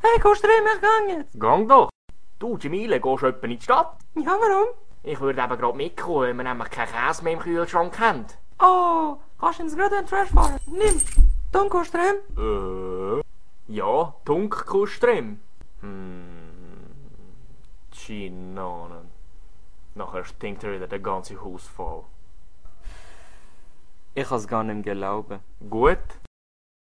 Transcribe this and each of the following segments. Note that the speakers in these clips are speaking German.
Hey, kommst du rein, ich gang jetzt? Gang doch! Du, Jamile, gehst du etwa in die Stadt? Ja, warum? Ich würde eben gerade mitkommen, wenn wir nämlich keinen Käse mehr im Kühlschrank haben. Oh, kannst du ins gerade in den Trash fahren? Nimm. Dann kommst du rein. Ja, Dunk kostet drin. Chinanen. Nachher stinkt wieder der ganze Haus voll. Ich kann's gar nicht glauben. Gut.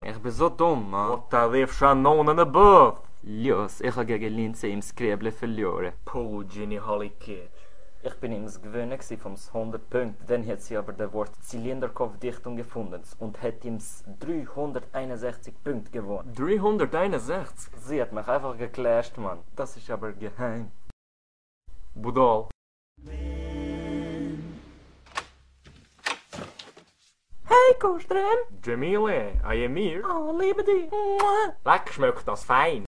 Ich bin so dumm, Mann. What the live Shannon above? Los, ich habe gegen Linze im Skrible verloren. Puh, Ginny Hallikitsch. Ich bin ihm gewöhnt vom 100 Punkten, dann hat sie aber das Wort Zylinderkopfdichtung gefunden und hat ihm 361 Punkte gewonnen. 361? Sie hat mich einfach geclasht, Mann. Das ist aber geheim. Budal. Hey, kommst du rein? Jamile, I am here. Oh, liebe dich. Mua. Leck, schmeckt das fein.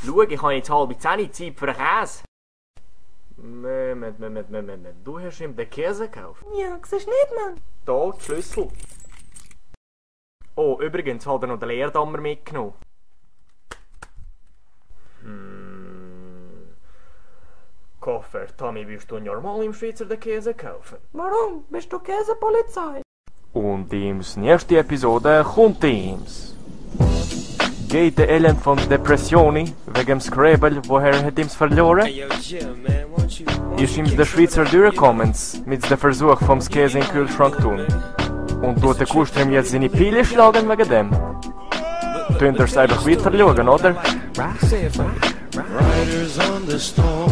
Schau, ich habe jetzt halbe 10 Zeit für einen Käse. Moment. Du hast ihm den Käse gekauft? Ja, siehst nicht, Mann. Da, die Schlüssel. Oh, übrigens hat er noch den Leerdammer mitgenommen. Koffer, Tommy, willst du normal im Schweizer den Käse kaufen? Warum? Bist du Käsepolizei? Und Teams nächste Episode kommt Teams. Geht der Elend von Depressionen wegen dem Scrabble, woher hat ihm's verloren? Ist ihm der Schweizer durchgekommen mit dem Versuch vom Käse in den Kühlschrank tun. Und tut der Kuster ihm jetzt seine Pille schlagen wegen dem? Tönt er's einfach weiter schauen, oder? Riders on the storm.